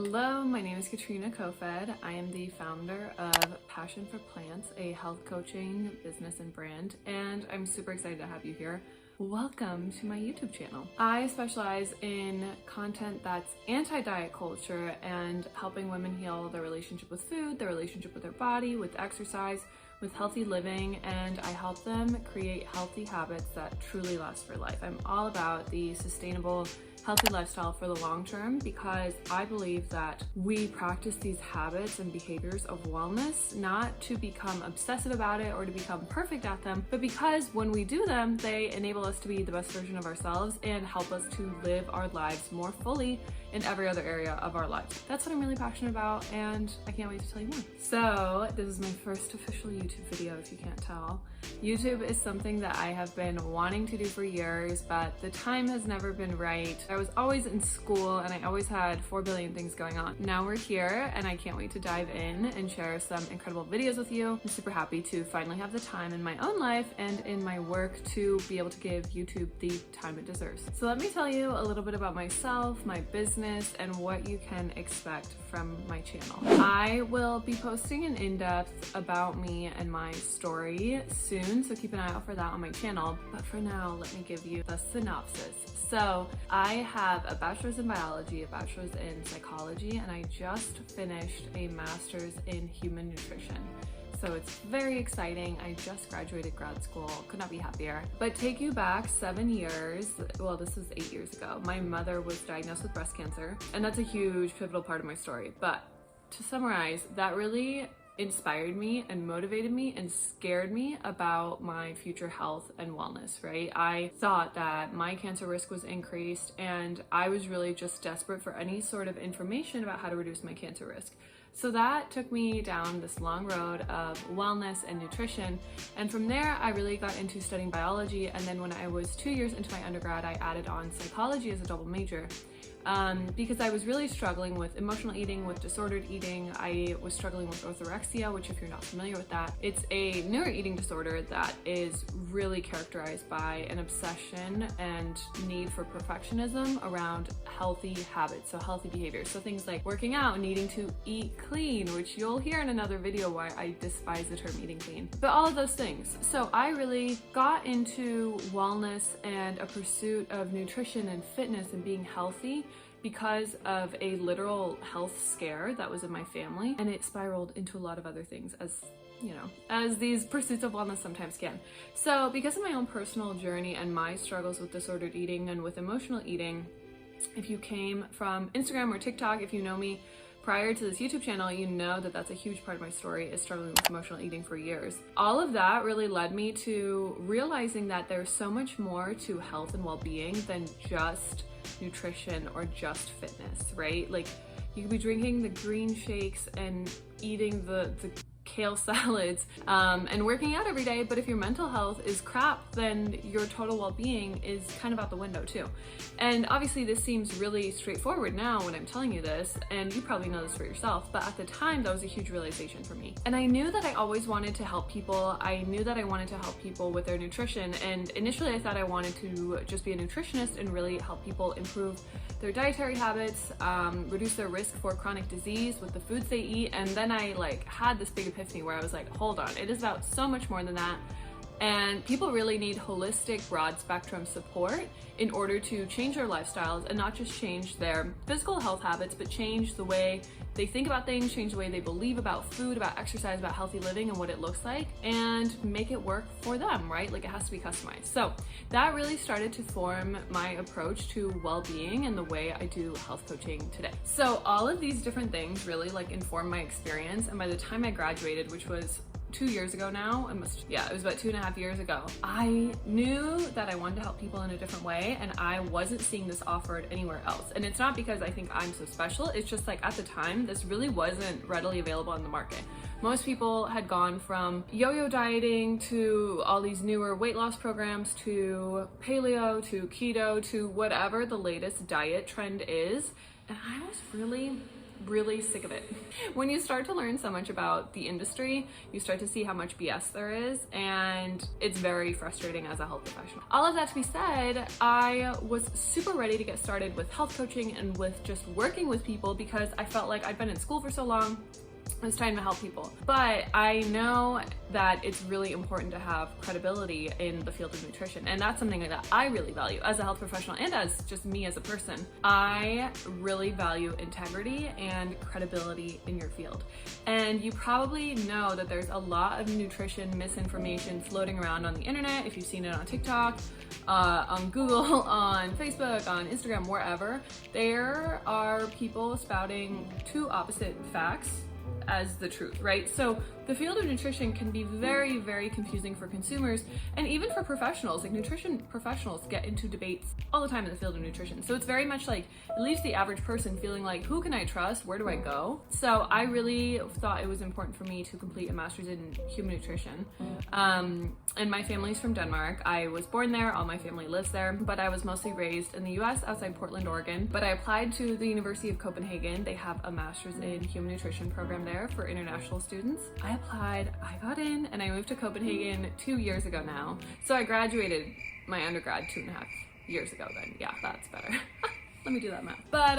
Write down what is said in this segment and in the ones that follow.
Hello, my name is Kathrine Kofoed. I am the founder of Passion for Plants, a health coaching business and brand, and I'm super excited to have you here. Welcome to my YouTube channel. I specialize in content that's anti-diet culture and helping women heal their relationship with food, their relationship with their body, with exercise, with healthy living, and I help them create healthy habits that truly last for life. I'm all about the sustainable, healthy lifestyle for the long term because I believe that we practice these habits and behaviors of wellness not to become obsessive about it or to become perfect at them, but because when we do them, they enable us to be the best version of ourselves and help us to live our lives more fully in every other area of our lives. That's what I'm really passionate about, and I can't wait to tell you more. So this is my first official YouTube video, if you can't tell. YouTube is something that I have been wanting to do for years, but the time has never been right. I was always in school and I always had 4 billion things going on. Now we're here and I can't wait to dive in and share some incredible videos with you. I'm super happy to finally have the time in my own life and in my work to be able to give YouTube the time it deserves. So let me tell you a little bit about myself, my business, and what you can expect from my channel. I will be posting an in-depth about me and my story soon, so keep an eye out for that on my channel. But for now, let me give you the synopsis. So I have a bachelor's in biology, a bachelor's in psychology, and I just finished a master's in human nutrition. So it's very exciting. I just graduated grad school, could not be happier. But take you back 7 years, well, this is 8 years ago. My mother was diagnosed with breast cancer, and that's a huge pivotal part of my story. But to summarize, that really inspired me and motivated me and scared me about my future health and wellness, right? I thought that my cancer risk was increased, and I was really just desperate for any sort of information about how to reduce my cancer risk. So that took me down this long road of wellness and nutrition. And from there, I really got into studying biology. And then when I was 2 years into my undergrad, I added on psychology as a double major. Because I was really struggling with emotional eating, with disordered eating. I was struggling with orthorexia, which if you're not familiar with that, it's a neuroeating disorder that is really characterized by an obsession and need for perfectionism around healthy habits, so healthy behaviors. So things like working out, needing to eat clean, which you'll hear in another video why I despise the term eating clean, but all of those things. So I really got into wellness and a pursuit of nutrition and fitness and being healthy because of a literal health scare that was in my family, and it spiraled into a lot of other things, as you know, as these pursuits of wellness sometimes can. So because of my own personal journey and my struggles with disordered eating and with emotional eating, if you came from Instagram or TikTok, if you know me prior to this YouTube channel, you know that that's a huge part of my story, is struggling with emotional eating for years. All of that really led me to realizing that there's so much more to health and well-being than just nutrition or just fitness, right? Like, you could be drinking the green shakes and eating the kale salads and working out every day, but if your mental health is crap, then your total well-being is kind of out the window too. And obviously this seems really straightforward now when I'm telling you this, and you probably know this for yourself, but at the time that was a huge realization for me. And I knew that I always wanted to help people. I knew that I wanted to help people with their nutrition, and initially I thought I wanted to just be a nutritionist and really help people improve their dietary habits, reduce their risk for chronic disease with the foods they eat. And then I had this big epiphany where I was like, hold on, it is about so much more than that. And people really need holistic, broad spectrum support in order to change their lifestyles, and not just change their physical health habits, but change the way they think about things, change the way they believe about food, about exercise, about healthy living and what it looks like, and make it work for them, right? Like, it has to be customized. So that really started to form my approach to well-being and the way I do health coaching today. So all of these different things really informed my experience. And by the time I graduated, which was 2 years ago now, it was about 2.5 years ago, I knew that I wanted to help people in a different way, and I wasn't seeing this offered anywhere else. And it's not because I think I'm so special, it's just at the time, this really wasn't readily available on the market. Most people had gone from yo-yo dieting to all these newer weight loss programs to paleo to keto to whatever the latest diet trend is. And I was really really sick of it. When you start to learn so much about the industry, you start to see how much BS there is, and it's very frustrating as a health professional. All of that to be said, I was super ready to get started with health coaching and with just working with people because I felt like I'd been in school for so long. It was time to help people. But I know that it's really important to have credibility in the field of nutrition. And that's something that I really value as a health professional and as just me as a person. I really value integrity and credibility in your field. And you probably know that there's a lot of nutrition misinformation floating around on the internet. If you've seen it on TikTok, on Google, on Facebook, on Instagram, wherever, there are people spouting two opposite facts as the truth, right? So the field of nutrition can be very, very confusing for consumers and even for professionals. Like nutrition professionals get into debates all the time in the field of nutrition. So it's very much like, it leaves the average person feeling like, who can I trust? Where do I go? So I really thought it was important for me to complete a master's in human nutrition. And my family's from Denmark. I was born there, all my family lives there, but I was mostly raised in the US outside Portland, Oregon. But I applied to the University of Copenhagen. They have a master's in human nutrition program there for international students. I applied, I got in, and I moved to Copenhagen 2 years ago now. So I graduated my undergrad 2.5 years ago then. Yeah, that's better. Let me do that math. But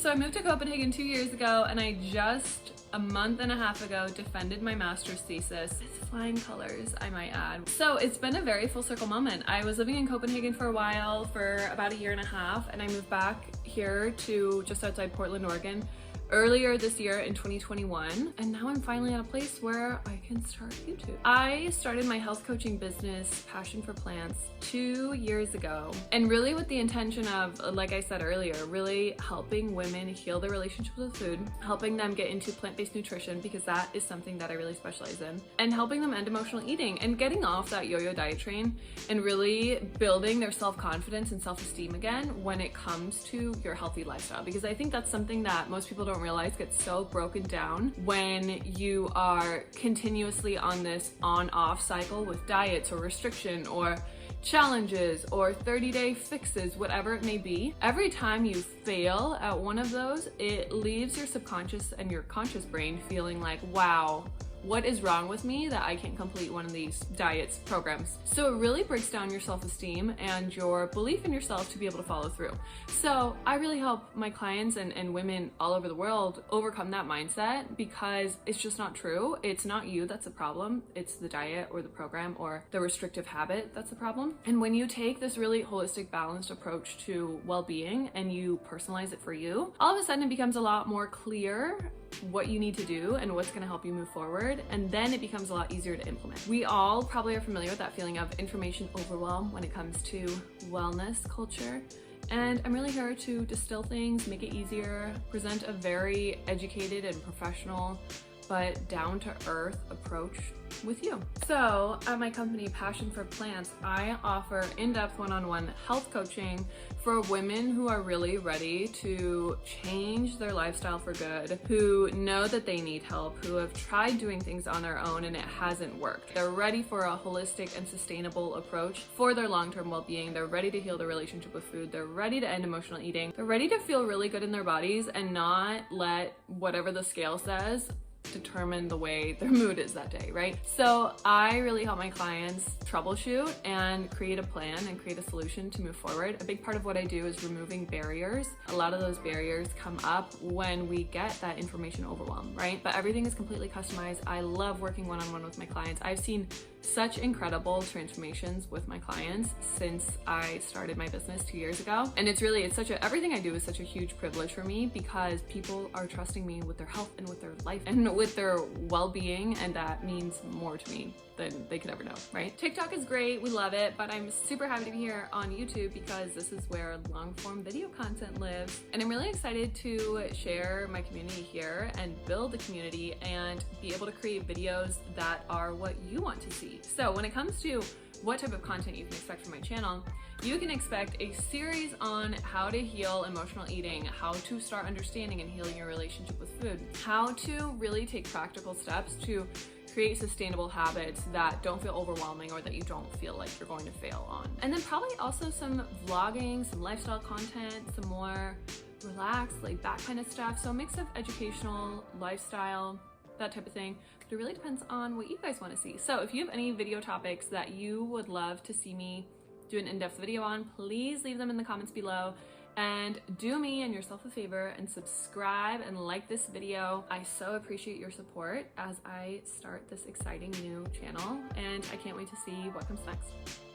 so I moved to Copenhagen 2 years ago, and I just a month and a half ago defended my master's thesis. It's flying colors, I might add. So it's been a very full circle moment. I was living in Copenhagen for a while, for about 1.5 years, and I moved back here to just outside Portland, Oregon, earlier this year in 2021, and now I'm finally at a place where I can start YouTube. I started my health coaching business, Passion for Plants, 2 years ago, and really with the intention of, like I said earlier, really helping women heal their relationships with food, helping them get into plant-based nutrition because that is something that I really specialize in, and helping them end emotional eating and getting off that yo-yo diet train and really building their self-confidence and self-esteem again when it comes to your healthy lifestyle, because I think that's something that most people don't realize gets so broken down when you are continuously on this on-off cycle with diets or restriction or challenges or 30-day fixes, whatever it may be. Every time you fail at one of those, it leaves your subconscious and your conscious brain feeling like, wow, what is wrong with me that I can't complete one of these diets programs? So it really breaks down your self-esteem and your belief in yourself to be able to follow through. So I really help my clients and women all over the world overcome that mindset because it's just not true. It's not you that's the problem. It's the diet or the program or the restrictive habit that's the problem. And when you take this really holistic, balanced approach to well-being and you personalize it for you, all of a sudden it becomes a lot more clear what you need to do and what's going to help you move forward, and then it becomes a lot easier to implement. We all probably are familiar with that feeling of information overwhelm when it comes to wellness culture, and I'm really here to distill things, make it easier, present a very educated and professional but down-to-earth approach with you. So at my company, Passion for Plants, I offer in-depth one-on-one health coaching for women who are really ready to change their lifestyle for good, who know that they need help, who have tried doing things on their own and it hasn't worked. They're ready for a holistic and sustainable approach for their long-term well-being. They're ready to heal their relationship with food. They're ready to end emotional eating. They're ready to feel really good in their bodies and not let whatever the scale says determine the way their mood is that day, right? So I really help my clients troubleshoot and create a plan and create a solution to move forward. A big part of what I do is removing barriers. A lot of those barriers come up when we get that information overwhelm, right? But everything is completely customized. I love working one-on-one with my clients. I've seen such incredible transformations with my clients since I started my business 2 years ago. And everything I do is such a huge privilege for me because people are trusting me with their health and with their life and with their well-being, and that means more to me than they could ever know, right? TikTok is great, we love it, but I'm super happy to be here on YouTube because this is where long-form video content lives. And I'm really excited to share my community here and build a community and be able to create videos that are what you want to see. So when it comes to what type of content you can expect from my channel, you can expect a series on how to heal emotional eating, how to start understanding and healing your relationship with food, how to really take practical steps to create sustainable habits that don't feel overwhelming or that you don't feel like you're going to fail on. And then probably also some vlogging, some lifestyle content, some more relaxed, laid back kind of stuff. So a mix of educational, lifestyle, that type of thing. But it really depends on what you guys want to see. So if you have any video topics that you would love to see me do an in-depth video on, please leave them in the comments below. And do me and yourself a favor and subscribe and like this video. I so appreciate your support as I start this exciting new channel, and I can't wait to see what comes next.